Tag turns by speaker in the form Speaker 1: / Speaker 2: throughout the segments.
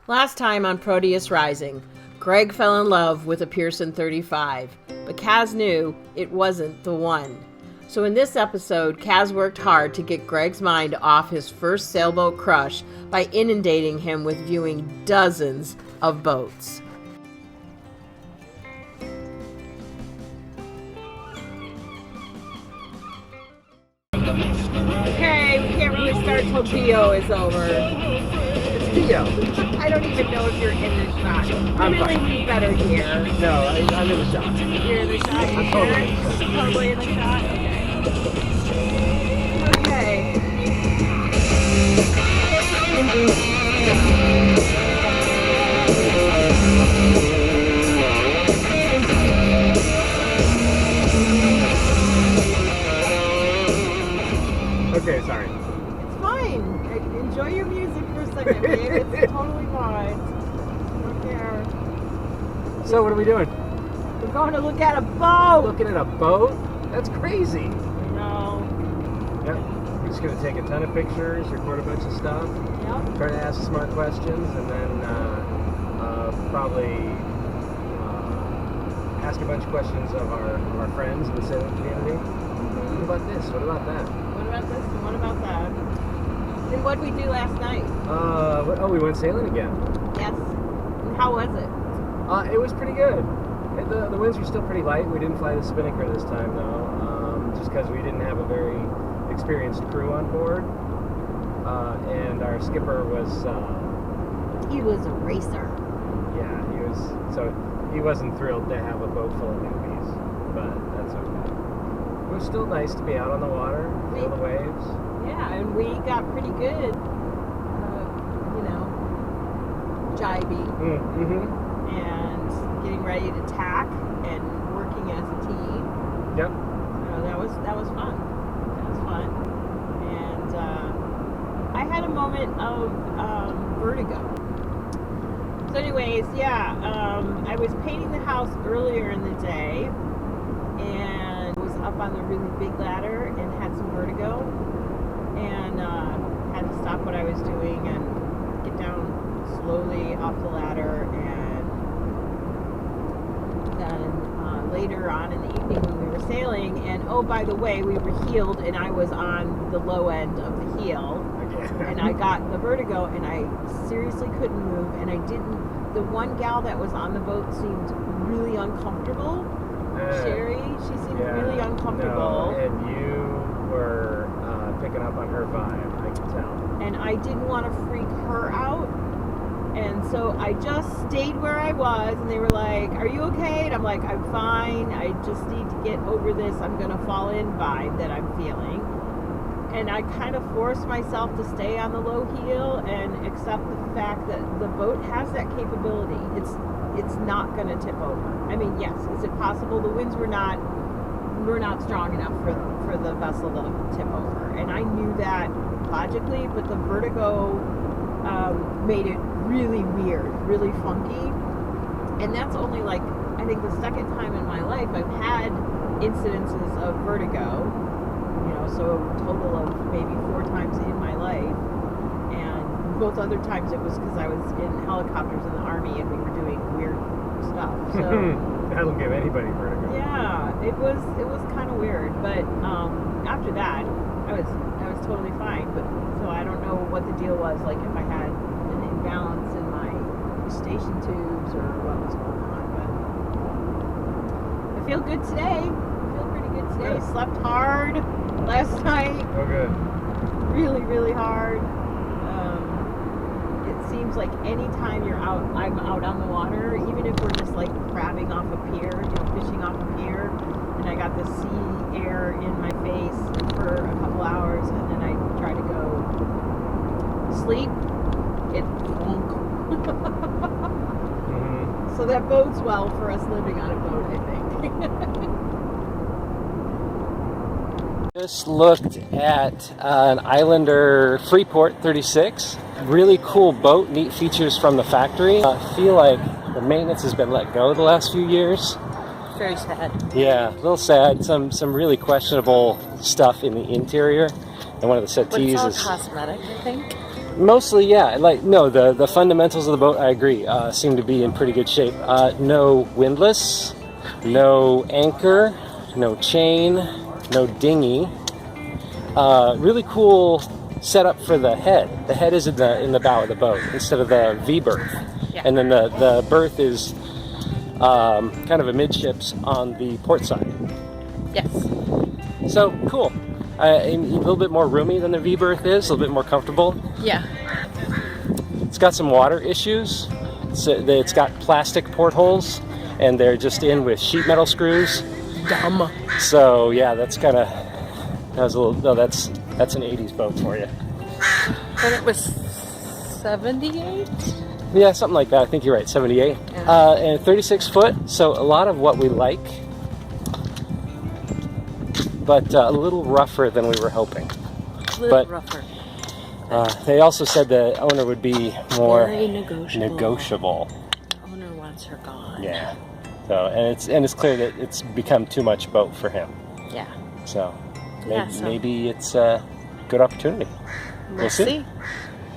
Speaker 1: Last time on Proteus Rising, Greg fell in love with a Pearson 35, but Casz knew it wasn't the one. So in this episode, Casz worked hard to get Greg's mind off his first sailboat crush by inundating him with viewing dozens of boats. Okay, we can't really start till Dio is over. It's Dio. I don't even know if you're in the shot. I'm really be better here.
Speaker 2: No, I'm in the shot.
Speaker 1: You're in the shot?
Speaker 2: I'm totally in the shot.
Speaker 1: Totally in the shot? Okay.
Speaker 2: Okay, sorry.
Speaker 1: It's fine. Enjoy your music for a second, babe. It's totally fine. I don't care.
Speaker 2: So what are we doing?
Speaker 1: We're going to look at a boat.
Speaker 2: Looking at a boat? That's crazy.
Speaker 1: No.
Speaker 2: Yep. We're just going to take a ton of pictures, record a bunch of stuff, try to ask smart questions, and then probably ask a bunch of questions of our friends in the sailing community. What about this? What about that?
Speaker 1: What about this and what about that? And what did we do last night?
Speaker 2: We went sailing again.
Speaker 1: Yes. And how was it?
Speaker 2: It was pretty good. The winds were still pretty light. We didn't fly the spinnaker this time, though, just because we didn't have a very experienced crew on board. And our skipper was...
Speaker 1: he was a racer.
Speaker 2: Yeah, he wasn't thrilled to have a boat full of newbies, but that's okay. It was still nice to be out on the water, feel the waves.
Speaker 1: Yeah, and we got pretty good, jibing and getting ready to tack and working as a team.
Speaker 2: Yep.
Speaker 1: So that was fun. That was fun. And I had a moment of vertigo. So anyways, I was painting the house earlier in the day and was up on the really big ladder and had some vertigo and had to stop what I was doing and get down slowly off the ladder. And then later on in the evening when we were sailing, and oh, by the way, we were heeled and I was on the low end of the heel. And I got the vertigo and I seriously couldn't move, and the one gal that was on the boat seemed really uncomfortable. Sherry, she seemed really uncomfortable.
Speaker 2: No, and you were picking up on her vibe, I can tell.
Speaker 1: And I didn't want to freak her out. And so I just stayed where I was, and they were like, "Are you okay?" And I'm like, "I'm fine. I just need to get over this I'm going to fall in vibe that I'm feeling." And I kind of forced myself to stay on the low heel and accept the fact that the boat has that capability. It's not going to tip over. I mean, yes, is it possible? The winds were not strong enough for the vessel to tip over. And I knew that logically, but the vertigo made it really weird, really funky. And that's only I think the second time in my life I've had incidences of vertigo. So a total of maybe 4 times in my life, and both other times it was because I was in helicopters in the Army and we were doing weird stuff. So
Speaker 2: that'll give anybody vertigo.
Speaker 1: Yeah, it was kind of weird, but after that I was totally fine. But so I don't know what the deal was, like if I had an imbalance in my station tubes or what was going on. But I feel good today. I feel pretty good today.
Speaker 2: Good.
Speaker 1: Slept hard last night.
Speaker 2: Oh, good.
Speaker 1: Really, really hard. It seems like anytime I'm out on the water, even if we're just crabbing off a pier, fishing off a pier, and I got the sea air in my face for a couple hours, and then I try to go sleep, it's funk. So that bodes well for us living on a boat, I think.
Speaker 2: Just looked at an Islander Freeport 36. Really cool boat, neat features from the factory. I feel like the maintenance has been let go the last few years.
Speaker 1: Very sad.
Speaker 2: Yeah, a little sad. Some really questionable stuff in the interior. And one of the settees
Speaker 1: But it's all cosmetic, I think.
Speaker 2: Mostly, yeah. Like, no, the fundamentals of the boat, I agree, seem to be in pretty good shape. No windlass, no anchor, no chain, no dinghy. Really cool setup for the head. The head is in the bow of the boat instead of the V berth.
Speaker 1: Yeah.
Speaker 2: And then the berth is kind of amidships on the port side.
Speaker 1: Yes.
Speaker 2: So cool. A little bit more roomy than the V berth is, a little bit more comfortable.
Speaker 1: Yeah.
Speaker 2: It's got some water issues. It's got plastic portholes, and they're just in with sheet metal screws.
Speaker 1: Dumb.
Speaker 2: So yeah, that's kind of that's an 80s boat for you.
Speaker 1: But it was 78.
Speaker 2: Yeah, something like that. I think you're right, 78.
Speaker 1: Yeah.
Speaker 2: And 36 foot. So a lot of what we like, but a little rougher than we were hoping.
Speaker 1: A little rougher.
Speaker 2: They also said the owner would be more
Speaker 1: Very negotiable. The owner wants her gone.
Speaker 2: Yeah. So and it's clear that it's become too much boat for him.
Speaker 1: Yeah.
Speaker 2: So
Speaker 1: Yeah,
Speaker 2: maybe it's a good opportunity.
Speaker 1: We'll see.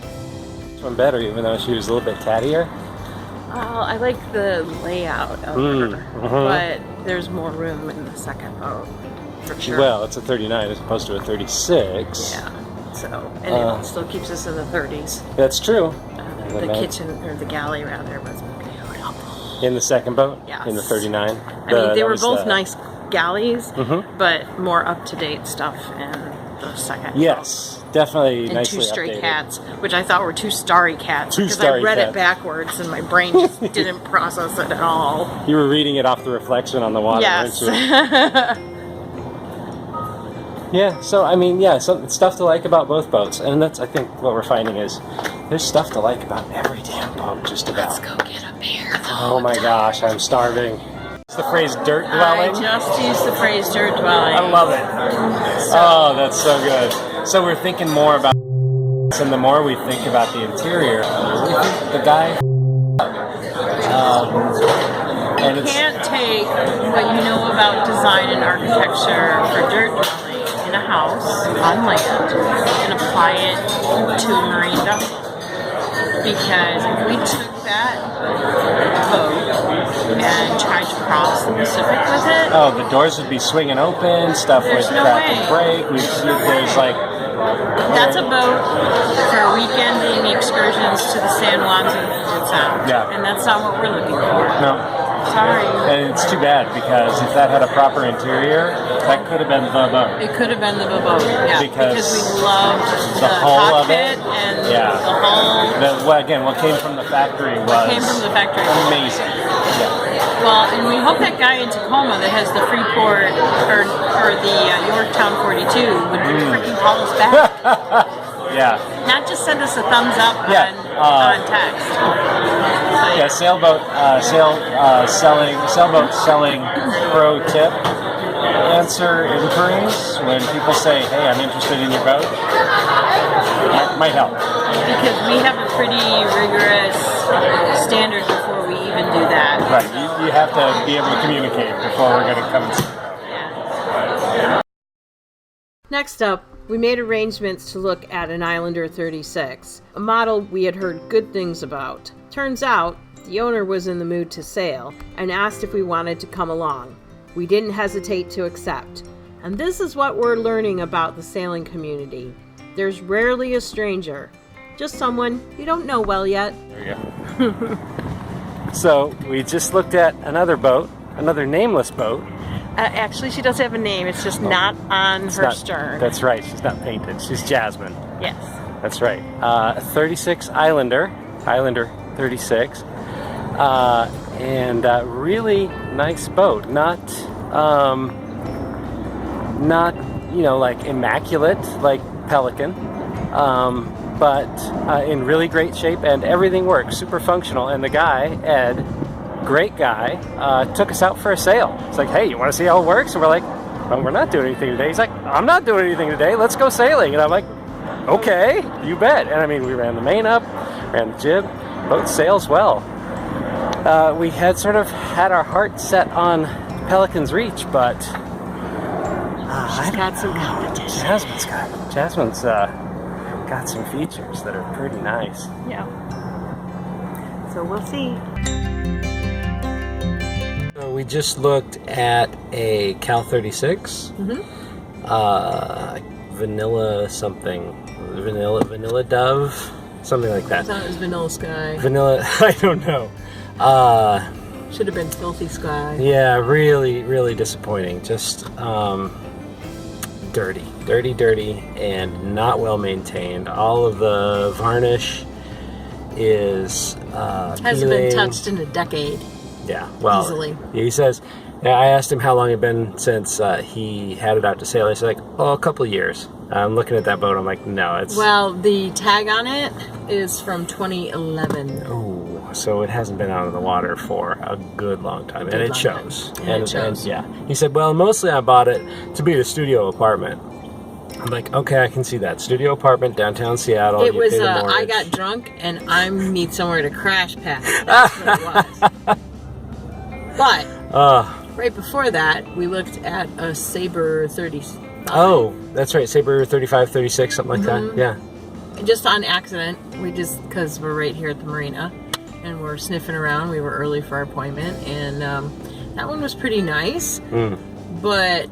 Speaker 2: This one better, even though she was a little bit cattier.
Speaker 1: Oh, I like the layout of her, but there's more room in the second boat, for sure.
Speaker 2: Well, it's a 39 as opposed to a 36.
Speaker 1: Yeah. So, and it still keeps us in the 30s.
Speaker 2: That's true.
Speaker 1: The kitchen, or the galley rather, was beautiful.
Speaker 2: In the second boat?
Speaker 1: Yes.
Speaker 2: In the 39?
Speaker 1: I mean, they were both nice galleys,
Speaker 2: Mm-hmm.
Speaker 1: but more up-to-date stuff in the second boat.
Speaker 2: Yes, definitely
Speaker 1: And
Speaker 2: nicely
Speaker 1: two stray
Speaker 2: updated.
Speaker 1: cats, which I thought were two starry cats.
Speaker 2: Two
Speaker 1: because
Speaker 2: starry
Speaker 1: I read
Speaker 2: cats.
Speaker 1: it backwards and my brain just didn't process it at all.
Speaker 2: You were reading it off the reflection on the water,
Speaker 1: Yes.
Speaker 2: weren't you? Yeah, so I mean, yeah, stuff to like about both boats, and that's I think what we're finding is there's stuff to like about every damn boat, just about.
Speaker 1: Let's go get a beer.
Speaker 2: Oh my gosh, I'm starving. It's the phrase "dirt dwelling."
Speaker 1: I just used the phrase dirt dwelling.
Speaker 2: I love it. Oh, that's so good. So we're thinking more about, and the more we think about the interior, we think the guy. And
Speaker 1: You can't take what you know about design and architecture for dirt dwelling in a house on land and apply it to a marine vessel. Because if we took that boat and tried to cross the Pacific with it,
Speaker 2: oh, the doors would be swinging open, stuff would
Speaker 1: There's no
Speaker 2: crack
Speaker 1: way.
Speaker 2: and break. There's like.
Speaker 1: that's a boat for weekending excursions to the San Juans and Puget Sound.
Speaker 2: Yeah.
Speaker 1: And that's not what we're looking for.
Speaker 2: No.
Speaker 1: Sorry.
Speaker 2: And it's too bad because if that had a proper interior, that could have been the boat.
Speaker 1: It could have been the boat, yeah. Because we loved
Speaker 2: the hull of
Speaker 1: cockpit
Speaker 2: it,
Speaker 1: and
Speaker 2: yeah.
Speaker 1: the hull.
Speaker 2: What came from the factory was amazing. Yeah.
Speaker 1: Well, and we hope that guy in Tacoma that has the Freeport or the Yorktown 42 would freaking call us back.
Speaker 2: Yeah.
Speaker 1: Not just send us a thumbs up on text.
Speaker 2: Yeah, sailboat selling pro tip. Answer inquiries when people say, "Hey, I'm interested in your boat." That might help.
Speaker 1: Because we have a pretty rigorous standard before we even do that.
Speaker 2: Right. You have to be able to communicate before we're going to come.
Speaker 1: Yeah. Next up, we made arrangements to look at an Islander 36, a model we had heard good things about. Turns out, the owner was in the mood to sail and asked if we wanted to come along. We didn't hesitate to accept. And this is what we're learning about the sailing community. There's rarely a stranger, just someone you don't know well yet.
Speaker 2: There you go. So, we just looked at another boat, another nameless boat.
Speaker 1: Actually, she does have a name. It's just not on her stern.
Speaker 2: That's right. She's not painted. She's Jasmine.
Speaker 1: Yes.
Speaker 2: That's right. 36 Islander 36. And really nice boat. Not like immaculate like Pelican, but in really great shape, and everything works. Super functional. And the guy, Ed, great guy, took us out for a sail. It's like, hey, you want to see how it works? And we're like, well, we're not doing anything today. He's like, I'm not doing anything today. Let's go sailing. And I'm like, okay, you bet. And I mean, we ran the main up, ran the jib. Boat sails well. We had sort of had our heart set on Pelican's Reach, but she's
Speaker 1: got some competition.
Speaker 2: Jasmine's got some features that are pretty nice.
Speaker 1: Yeah. So we'll see.
Speaker 2: So we just looked at a Cal 36. Vanilla something. Vanilla Dove? Something like that.
Speaker 1: I thought it was Vanilla Sky.
Speaker 2: Vanilla, I don't know.
Speaker 1: Should have been Filthy Sky.
Speaker 2: Yeah, really, really disappointing. Just dirty, and not well maintained. All of the varnish is
Speaker 1: hasn't been touched in a decade.
Speaker 2: Yeah, well,
Speaker 1: easily.
Speaker 2: He says. I asked him how long it had been since he had it out to sail. He said, like, a couple of years. I'm looking at that boat. I'm like, no, it's.
Speaker 1: Well, the tag on it is from 2011.
Speaker 2: Oh, so it hasn't been out of the water for a good long time, and it shows.
Speaker 1: And it shows.
Speaker 2: Yeah, he said, well, mostly I bought it to be a studio apartment. I'm like, okay, I can see that studio apartment downtown Seattle.
Speaker 1: It was. I got drunk, and I need somewhere to crash pad. That's what it was. But. Right before that, we looked at a Sabre 35.
Speaker 2: Oh, that's right. Sabre 35, 36, something like that. Yeah.
Speaker 1: Just on accident. Because we're right here at the marina. And we're sniffing around. We were early for our appointment. And that one was pretty nice. But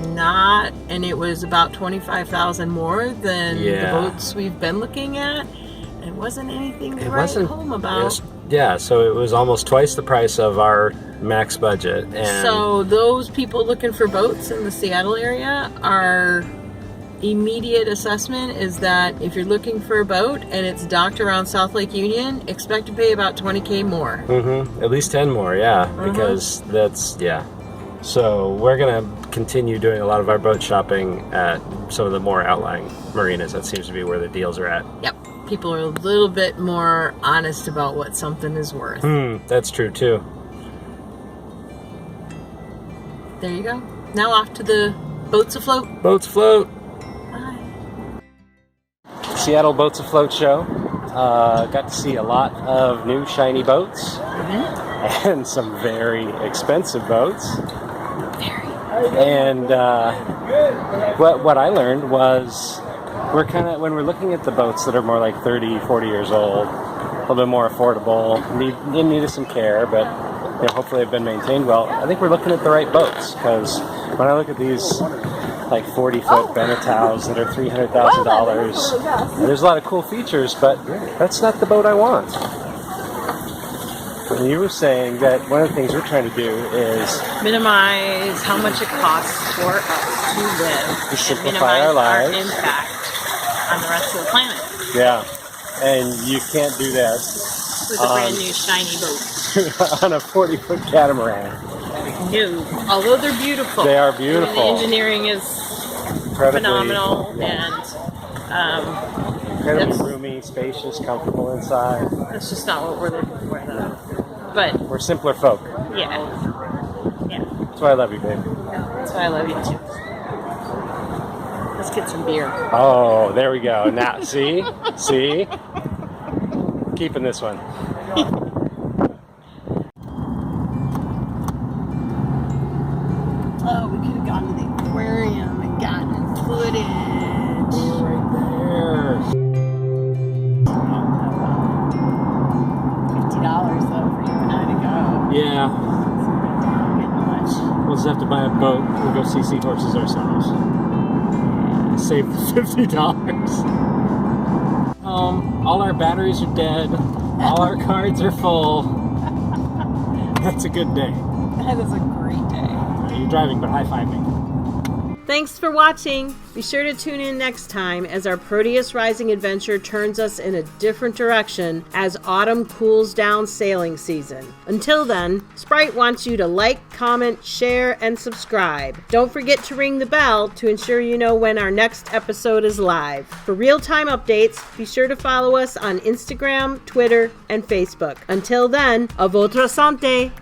Speaker 1: not... And it was about $25,000 more than the boats we've been looking at. And it wasn't anything to write home about.
Speaker 2: Yeah, so it was almost twice the price of our max budget. And
Speaker 1: so those people looking for boats in the Seattle area, our immediate assessment is that if you're looking for a boat and it's docked around South Lake Union, expect to pay about $20,000 more.
Speaker 2: At least 10 more, yeah, because that's, So we're going to continue doing a lot of our boat shopping at some of the more outlying marinas. That seems to be where the deals are at.
Speaker 1: Yep. People are a little bit more honest about what something is worth.
Speaker 2: That's true too.
Speaker 1: There you go. Now off to the Boats Afloat.
Speaker 2: Boats Afloat.
Speaker 1: Bye.
Speaker 2: Seattle Boats Afloat show. Got to see a lot of new shiny boats and some very expensive boats. And what I learned was when we're looking at the boats that are more like 30, 40 years old, a little bit more affordable, needed some care, but hopefully they've been maintained well. I think we're looking at the right boats, because when I look at these like 40-foot Benetaus that are $300,000, there's a lot of cool features, but that's not the boat I want. And you were saying that one of the things we're trying to do is
Speaker 1: minimize how much it costs for us to live,
Speaker 2: to simplify our lives,
Speaker 1: our impact on the rest of the planet.
Speaker 2: Yeah, and you can't do that
Speaker 1: with a brand new shiny boat
Speaker 2: on a 40-foot catamaran.
Speaker 1: No, although they're beautiful.
Speaker 2: They are beautiful.
Speaker 1: The engineering is phenomenal, and
Speaker 2: incredibly roomy, spacious, comfortable inside.
Speaker 1: That's just not what we're looking for, though. But
Speaker 2: we're simpler folk.
Speaker 1: Yeah.
Speaker 2: That's why I love you, babe.
Speaker 1: That's why I love you too. Let's get some beer.
Speaker 2: Oh, there we go. Now, see, keeping this one.
Speaker 1: Oh, we could have gone to the aquarium and gotten footage.
Speaker 2: Right there.
Speaker 1: $50 though for you and I to go.
Speaker 2: Yeah.
Speaker 1: Not getting much.
Speaker 2: We'll just have to buy a boat and go see seahorses ourselves. Save the $50. All our batteries are dead. All our cards are full. That's a good day.
Speaker 1: That is a great day.
Speaker 2: You're driving, but high-five me.
Speaker 1: Thanks for watching. Be sure to tune in next time as our Proteus Rising adventure turns us in a different direction as autumn cools down sailing season. Until then, Sprite wants you to like, comment, share, and subscribe. Don't forget to ring the bell to ensure you know when our next episode is live. For real-time updates, be sure to follow us on Instagram, Twitter, and Facebook. Until then, à votre santé!